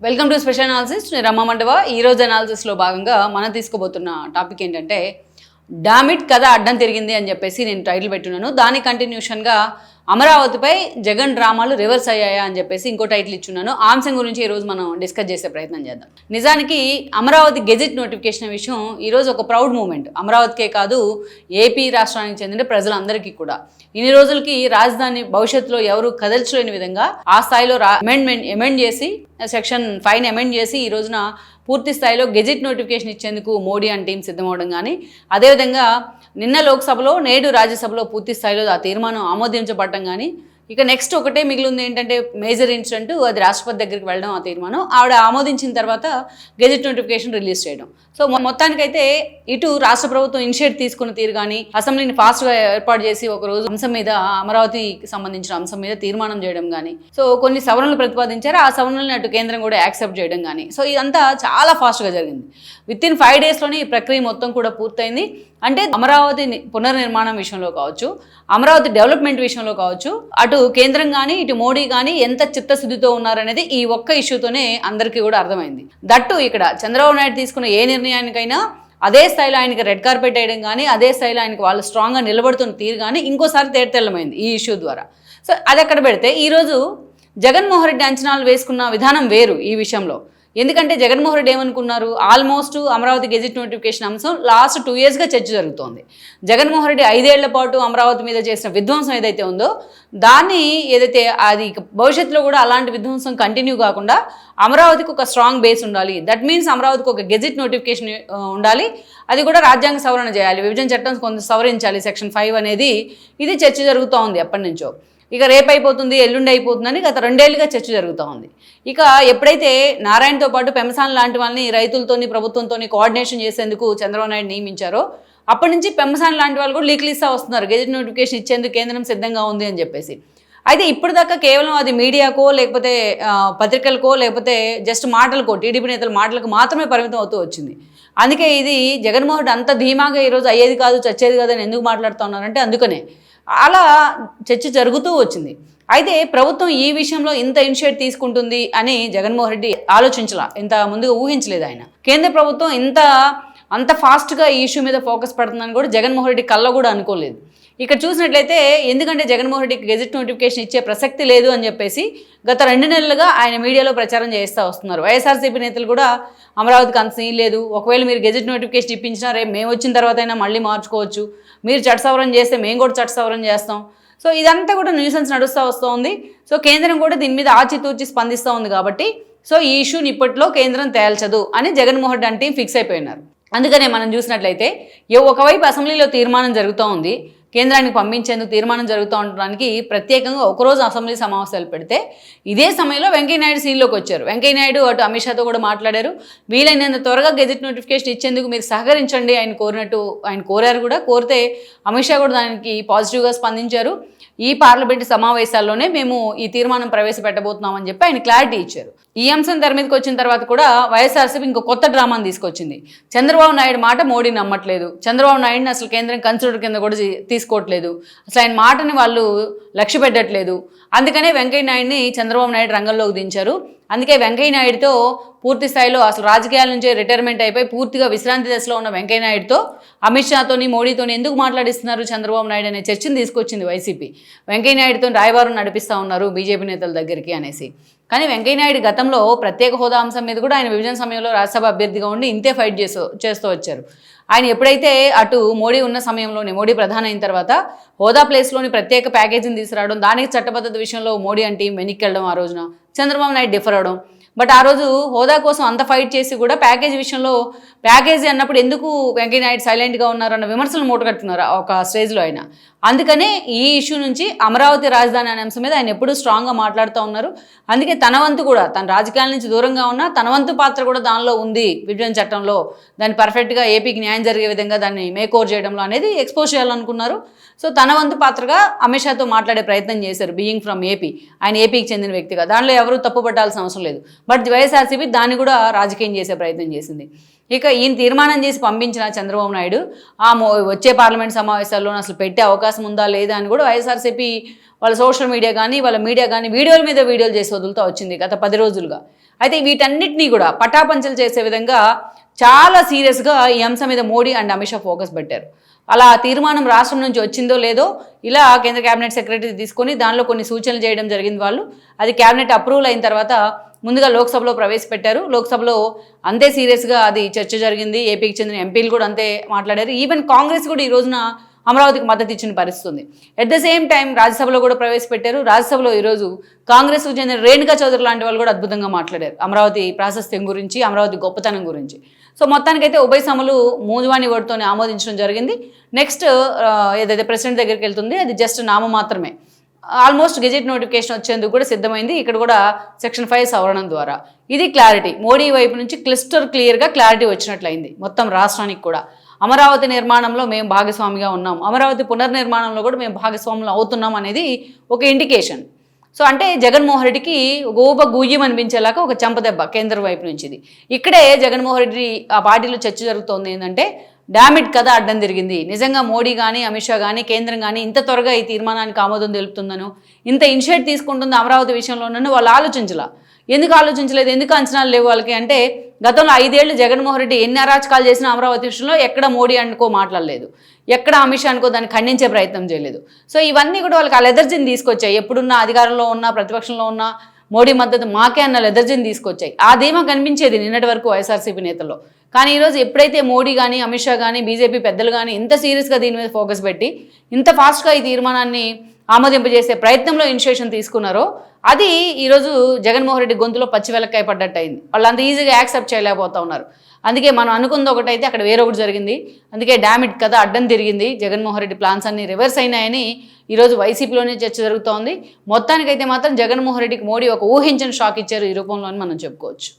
Welcome to special analysis. నేను రమ్మ మండవ. ఈరోజు అనాలిసిస్లో భాగంగా మనం తీసుకోబోతున్న టాపిక్ ఏంటంటే డామిట్ కథ అడ్డం తిరిగింది అని చెప్పేసి నేను టైటిల్ పెట్టున్నాను. దాని కంటిన్యూషన్గా అమరావతిపై జగన్ డ్రామాలు రివర్స్ అయ్యాయా అని చెప్పేసి ఇంకో టైటిల్ ఇచ్చున్నాను. ఆ అంశం గురించి ఈరోజు మనం డిస్కస్ చేసే ప్రయత్నం చేద్దాం. నిజానికి అమరావతి గెజిట్ నోటిఫికేషన్ విషయం ఈరోజు ఒక ప్రౌడ్ మూమెంట్. అమరావతికే కాదు, ఏపీ రాష్ట్రానికి చెందిన ప్రజలందరికీ కూడా. ఇన్ని రోజులకి రాజధాని భవిష్యత్తులో ఎవరు కదల్చలేని విధంగా ఆ స్థాయిలో అమెండ్ చేసి సెక్షన్ 5 అమెండ్ చేసి ఈ రోజున పూర్తి స్థాయిలో గెజిట్ నోటిఫికేషన్ ఇచ్చేందుకు మోడీ అండ్ టీం సిద్ధమవడం కానీ, అదేవిధంగా నిన్న లోక్సభలో నేడు రాజ్యసభలో పూర్తి స్థాయిలో ఆ తీర్మానం ఆమోదించబడటం కానీ, ఇక నెక్స్ట్ ఒకటే మిగిలింది ఏంటంటే మేజర్ ఇన్సిడెంట్, అది రాష్ట్రపతి దగ్గరికి వెళ్ళడం. ఆ తీర్మానం ఆవిడ ఆమోదించిన తర్వాత గెజిట్ నోటిఫికేషన్ రిలీజ్ చేయడం. సో మొత్తానికైతే ఇటు రాష్ట్ర ప్రభుత్వం ఇనిషియేట్ తీసుకున్న తీరు కానీ, అసెంబ్లీని ఫాస్ట్గా ఏర్పాటు చేసి ఒకరోజు అంశం మీద, అమరావతికి సంబంధించిన అంశం మీద తీర్మానం చేయడం కానీ, సో కొన్ని సవరణలు ప్రతిపాదించారు. ఆ సవరణలను అటు కేంద్రం కూడా యాక్సెప్ట్ చేయడం కానీ, సో ఇదంతా చాలా ఫాస్ట్గా జరిగింది. వితిన్ 5 డేస్లోనే ఈ ప్రక్రియ మొత్తం కూడా పూర్తయింది. అంటే అమరావతి పునర్నిర్మాణం విషయంలో కావచ్చు, అమరావతి డెవలప్మెంట్ విషయంలో కావచ్చు, అటు కేంద్రం కానీ ఇటు మోడీ కానీ ఎంత చిత్తశుద్ధితో ఉన్నారనేది ఈ ఒక్క ఇష్యూతోనే అందరికీ కూడా అర్థమైంది. దట్టు ఇక్కడ చంద్రబాబు నాయుడు తీసుకున్న ఏ నిర్ణయానికైనా అదే స్థాయిలో ఆయనకి రెడ్ కార్పెట్ వేయడం కానీ, అదే స్థాయిలో ఆయనకి వాళ్ళు స్ట్రాంగ్గా నిలబడుతున్న తీరు కానీ ఇంకోసారి తేటతెల్లమైంది ఈ ఇష్యూ ద్వారా. సో అది అక్కడ పెడితే ఈరోజు జగన్మోహన్ రెడ్డి అంచనాలు వేసుకున్న విధానం వేరు ఈ విషయంలో. ఎందుకంటే జగన్మోహన్ రెడ్డి ఏమనుకున్నారు, ఆల్మోస్ట్ అమరావతి గెజిట్ నోటిఫికేషన్ అంశం లాస్ట్ 2 yearsగా చర్చ జరుగుతోంది. జగన్మోహన్ రెడ్డి 5 ఏళ్ల పాటు అమరావతి మీద చేసిన విధ్వంసం ఏదైతే ఉందో దాన్ని ఏదైతే అది భవిష్యత్తులో కూడా అలాంటి విధ్వంసం కంటిన్యూ కాకుండా అమరావతికి ఒక స్ట్రాంగ్ బేస్ ఉండాలి. దట్ మీన్స్ అమరావతికి ఒక గెజిట్ నోటిఫికేషన్ ఉండాలి, అది కూడా రాజ్యాంగ సవరణ చేయాలి, విభజన చట్టం కొంత సవరించాలి, సెక్షన్ 5 అనేది. ఇది చర్చ జరుగుతూ ఉంది ఎప్పటి నుంచో. ఇక రేపు అయిపోతుంది, ఎల్లుండి అయిపోతుందని గత 2 ఏళ్లుగా చర్చ జరుగుతూ ఉంది. ఇక ఎప్పుడైతే నారాయణతో పాటు పెమ్మసాని లాంటి వాళ్ళని రైతులతోని ప్రభుత్వంతోని కోఆర్డినేషన్ చేసేందుకు చంద్రబాబు నాయుడు నియమించారో అప్పటి నుంచి పెమ్మసాని లాంటి వాళ్ళు కూడా లీక్లు ఇస్తూ వస్తున్నారు, గెజిట్ నోటిఫికేషన్ ఇచ్చేందుకు కేంద్రం సిద్ధంగా ఉంది అని చెప్పేసి. అయితే ఇప్పటిదాకా కేవలం అది మీడియాకో లేకపోతే పత్రికలకో లేకపోతే జస్ట్ మాటలకో, టీడీపీ నేతల మాటలకు మాత్రమే పరిమితం అవుతూ వచ్చింది. అందుకే ఇది జగన్మోహన్ రెడ్డి అంత ధీమాగా ఈరోజు అయ్యేది కాదు చచ్చేది కాదని ఎందుకు మాట్లాడుతూ ఉన్నారంటే అందుకనే అలా చర్చ జరుగుతూ వచ్చింది. అయితే ప్రభుత్వం ఈ విషయంలో ఇంత ఇనిషియేట్ తీసుకుంటుంది అని జగన్మోహన్ రెడ్డి ఆలోచించలా, ఇంత ముందుగా ఊహించలేదు ఆయన. కేంద్ర ప్రభుత్వం అంత ఫాస్ట్గా ఈ ఇష్యూ మీద ఫోకస్ పడుతుందని కూడా జగన్మోహన్ రెడ్డి కళ్ళ కూడా అనుకోలేదు. ఇక్కడ చూసినట్లయితే ఎందుకంటే జగన్మోహన్ రెడ్డికి గెజిట్ నోటిఫికేషన్ ఇచ్చే ప్రసక్తి లేదు అని చెప్పేసి గత 2 నెలలుగా ఆయన మీడియాలో ప్రచారం చేస్తూ వస్తున్నారు. వైఎస్ఆర్సీపీ నేతలు కూడా అమరావతికి అంత సీన్ లేదు, ఒకవేళ మీరు గెజిట్ నోటిఫికేషన్ ఇప్పించినా రేపు మేము వచ్చిన తర్వాత అయినా మళ్ళీ మార్చుకోవచ్చు, మీరు చట్ట సవరణ చేస్తే మేము కూడా చట్ట సవరణ చేస్తాం. సో ఇదంతా కూడా న్యూసెన్స్ నడుస్తూ వస్తుంది. సో కేంద్రం కూడా దీని మీద ఆచితూచి స్పందిస్తూ ఉంది కాబట్టి సో ఈ ఇష్యూని ఇప్పట్లో కేంద్రం తేల్చదు అని జగన్మోహన్ రెడ్డి అంటే ఫిక్స్ అయిపోయినారు. అందుకనే మనం చూసినట్లయితే ఒకవైపు అసెంబ్లీలో తీర్మానం జరుగుతూ ఉంది, కేంద్రానికి పంపించేందుకు తీర్మానం జరుగుతూ ఉండడానికి ప్రత్యేకంగా ఒకరోజు అసెంబ్లీ సమావేశాలు పెడితే ఇదే సమయంలో వెంకయ్యనాయుడు సీన్లోకి వచ్చారు. వెంకయ్యనాయుడు అటు అమిత్ షాతో కూడా మాట్లాడారు. వీలైనంత త్వరగా గెజిట్ నోటిఫికేషన్ ఇచ్చేందుకు మీరు సహకరించండి ఆయన కోరినట్టు ఆయన కోరారు కూడా. కోరితే అమిత్ షా కూడా దానికి పాజిటివ్గా స్పందించారు. ఈ పార్లమెంటు సమావేశాల్లోనే మేము ఈ తీర్మానం ప్రవేశపెట్టబోతున్నామని చెప్పి ఆయన క్లారిటీ ఇచ్చారు. ఈ అంశం తెర మీదకి వచ్చిన తర్వాత కూడా వైఎస్ఆర్సీపీ ఇంకో కొత్త డ్రామాను తీసుకొచ్చింది. చంద్రబాబు నాయుడు మాట మోడీ నమ్మట్లేదు, చంద్రబాబు నాయుడిని అసలు కేంద్రం కన్సిడర్ కింద కూడా తీసుకోవట్లేదు, అసలు ఆయన మాటని వాళ్ళు లక్ష్య పెట్టట్లేదు. అందుకనే వెంకయ్య నాయుడిని చంద్రబాబు నాయుడు రంగంలోకి దించారు. అందుకే వెంకయ్య నాయుడుతో పూర్తి స్థాయిలో అసలు రాజకీయాల నుంచే రిటైర్మెంట్ అయిపోయి పూర్తిగా విశ్రాంతి దశలో ఉన్న వెంకయ్య నాయుడుతో అమిత్ షాతోని మోడీతోని ఎందుకు మాట్లాడిస్తున్నారు చంద్రబాబు నాయుడు అనే చర్చను తీసుకొచ్చింది వైసీపీ. వెంకయ్య నాయుడుతో రాయబారం నడిపిస్తూ ఉన్నారు బీజేపీ నేతల దగ్గరికి అనేసి. కానీ వెంకయ్య నాయుడు గతంలో ప్రత్యేక హోదా అంశం మీద కూడా ఆయన విభజన సమయంలో రాజ్యసభ అభ్యర్థిగా ఉండి ఇంతే ఫైట్ చేస్తూ వచ్చారు. ఆయన ఎప్పుడైతే అటు మోడీ ఉన్న సమయంలోనే, మోడీ ప్రధాని అయిన తర్వాత హోదా ప్లేస్లోని ప్రత్యేక ప్యాకేజీని తీసుకురావడం, దానికి చట్టబద్ధత విషయంలో మోడీ అంటే వెనక్కి వెళ్ళడం, ఆ రోజున చంద్రబాబు నాయుడు డిఫర్ అవడం. బట్ ఆ రోజు హోదా కోసం అంత ఫైట్ చేసి కూడా ప్యాకేజీ విషయంలో ప్యాకేజీ అన్నప్పుడు ఎందుకు వెంకయ్య నాయుడు సైలెంట్గా ఉన్నారు అన్న విమర్శలు మూటగట్టున్నారు ఒక స్టేజ్లో ఆయన. అందుకనే ఈ ఇష్యూ నుంచి అమరావతి రాజధాని అనే అంశం మీద ఆయన ఎప్పుడూ స్ట్రాంగ్గా మాట్లాడుతూ ఉన్నారు. అందుకే తన వంతు కూడా, తన రాజకీయాల నుంచి దూరంగా ఉన్నా తన వంతు పాత్ర కూడా దానిలో ఉంది, విభజన చట్టంలో దాన్ని పర్ఫెక్ట్గా ఏపీకి న్యాయం జరిగే విధంగా దాన్ని మేకోవర్ చేయడంలో అనేది ఎక్స్పోజ్ చేయాలనుకున్నారు. సో తన వంతు పాత్రగా అమిత్ షాతో మాట్లాడే ప్రయత్నం చేశారు, బీయింగ్ ఫ్రమ్ ఏపీ, ఆయన ఏపీకి చెందిన వ్యక్తిగా. దానిలో ఎవరూ తప్పు పట్టాల్సిన అవసరం లేదు. బట్ వైఎస్ఆర్సీపీ దాన్ని కూడా రాజకీయం చేసే ప్రయత్నం చేసింది. ఇక ఈయన తీర్మానం చేసి పంపించిన చంద్రబాబు నాయుడు వచ్చే పార్లమెంట్ సమావేశాల్లో అసలు పెట్టే అవకాశం ఉందా లేదా అని కూడా వైఎస్ఆర్సీపీ వాళ్ళ సోషల్ మీడియా కానీ వాళ్ళ మీడియా కానీ వీడియోల మీద వీడియోలు చేసి వదులుతూ వచ్చింది గత 10 రోజులుగా. అయితే వీటన్నిటినీ కూడా పటాపంచలు చేసే విధంగా చాలా సీరియస్గా ఈ అంశం మీద మోడీ అండ్ అమిత్ షా ఫోకస్ పెట్టారు. అలా తీర్మానం రాష్ట్రం నుంచి వచ్చిందో లేదో ఇలా కేంద్ర కేబినెట్ సెక్రటరీ తీసుకొని దానిలో కొన్ని సూచనలు చేయడం జరిగింది. వాళ్ళు అది కేబినెట్ అప్రూవల్ అయిన తర్వాత ముందుగా లోక్సభలో ప్రవేశపెట్టారు. లోక్సభలో అంతే సీరియస్గా అది చర్చ జరిగింది. ఏపీకి చెందిన ఎంపీలు కూడా అంతే మాట్లాడారు. ఈవెన్ కాంగ్రెస్ కూడా ఈ రోజున అమరావతికి మద్దతు ఇచ్చిన పరిస్థితి ఉంది. ఎట్ ద సేమ్ టైం రాజ్యసభలో కూడా ప్రవేశపెట్టారు. రాజ్యసభలో ఈరోజు కాంగ్రెస్కు చెందిన రేణుకా చౌదరి లాంటి వాళ్ళు కూడా అద్భుతంగా మాట్లాడారు అమరావతి ప్రాశస్త్యం గురించి, అమరావతి గొప్పతనం గురించి. సో మొత్తానికైతే ఉభయ సభలు మూజువాణి వర్డ్తోనే ఆమోదించడం జరిగింది. నెక్స్ట్ ఏదైతే ప్రెసిడెంట్ దగ్గరికి వెళ్తుంది అది జస్ట్ నామ మాత్రమే. ఆల్మోస్ట్ గెజెట్ నోటిఫికేషన్ వచ్చేందుకు కూడా సిద్ధమైంది. ఇక్కడ కూడా సెక్షన్ 5 సవరణం ద్వారా ఇది క్లారిటీ. మోడీ వైపు నుంచి క్లియర్గా క్లారిటీ వచ్చినట్లయింది మొత్తం రాష్ట్రానికి కూడా. అమరావతి నిర్మాణంలో మేము భాగస్వామిగా ఉన్నాం, అమరావతి పునర్నిర్మాణంలో కూడా మేము భాగస్వాములు అవుతున్నాం అనేది ఒక ఇండికేషన్. సో అంటే జగన్మోహన్ రెడ్డికి గోప గుయ్యం అనిపించేలాగా ఒక చెంపదెబ్బ కేంద్రం వైపు నుంచి ఇది. ఇక్కడే జగన్మోహన్ రెడ్డి ఆ పార్టీలో చర్చ జరుగుతోంది ఏంటంటే డామిట్ కథ అడ్డం తిరిగింది. నిజంగా మోడీ కానీ అమిత్ షా కానీ కేంద్రం కానీ ఇంత త్వరగా ఈ తీర్మానానికి ఆమోదం తెలుపుతుందను, ఇంత ఇనిషియేట్ తీసుకుంటుంది అమరావతి విషయంలోనూ వాళ్ళు ఆలోచించలా. ఎందుకు ఆలోచించలేదు, ఎందుకు అంచనాలు లేవు వాళ్ళకి అంటే గతంలో 5 ఏళ్ళు జగన్మోహన్ రెడ్డి ఎన్ని అరాచకాలు చేసినా అమరావతి విషయంలో ఎక్కడ మోడీ అనుకో మాట్లాడలేదు, ఎక్కడ అమిత్ షా అనుకో దాన్ని ఖండించే ప్రయత్నం చేయలేదు. సో ఇవన్నీ కూడా వాళ్ళకి ఆ లెదర్జీని తీసుకొచ్చాయి. ఎప్పుడున్న అధికారంలో ఉన్నా ప్రతిపక్షంలో ఉన్నా మోడీ మద్దతు మాకే అన్న లెదర్జీని తీసుకొచ్చాయి. ఆ ధీమా కనిపించేది నిన్నటి వరకు వైఎస్ఆర్సీపీ నేతల్లో. కానీ ఈరోజు ఎప్పుడైతే మోడీ కానీ అమిత్ షా కానీ బీజేపీ పెద్దలు కానీ ఇంత సీరియస్గా దీని మీద ఫోకస్ పెట్టి ఇంత ఫాస్ట్గా ఈ తీర్మానాన్ని ఆమోదింపజేసే ప్రయత్నంలో ఇనిషియేషన్ తీసుకున్నారో అది ఈరోజు జగన్మోహన్ రెడ్డి గొంతులో పచ్చి వెలక్కాయ పడ్డట్టు అయింది. వాళ్ళు అంత ఈజీగా యాక్సెప్ట్ చేయలేకపోతా ఉన్నారు. అందుకే మనం అనుకుంది ఒకటైతే అక్కడ వేరొకటి జరిగింది. అందుకే డామిట్ కదా అడ్డం తిరిగింది, జగన్మోహన్ రెడ్డి ప్లాన్స్ అన్ని రివర్స్ అయినాయని ఈరోజు వైసీపీలోనే చర్చ జరుగుతోంది. మొత్తానికైతే మాత్రం జగన్మోహన్ రెడ్డికి మోడీ ఒక ఊహించిన షాక్ ఇచ్చారు ఈ రూపంలో అని మనం చెప్పుకోవచ్చు.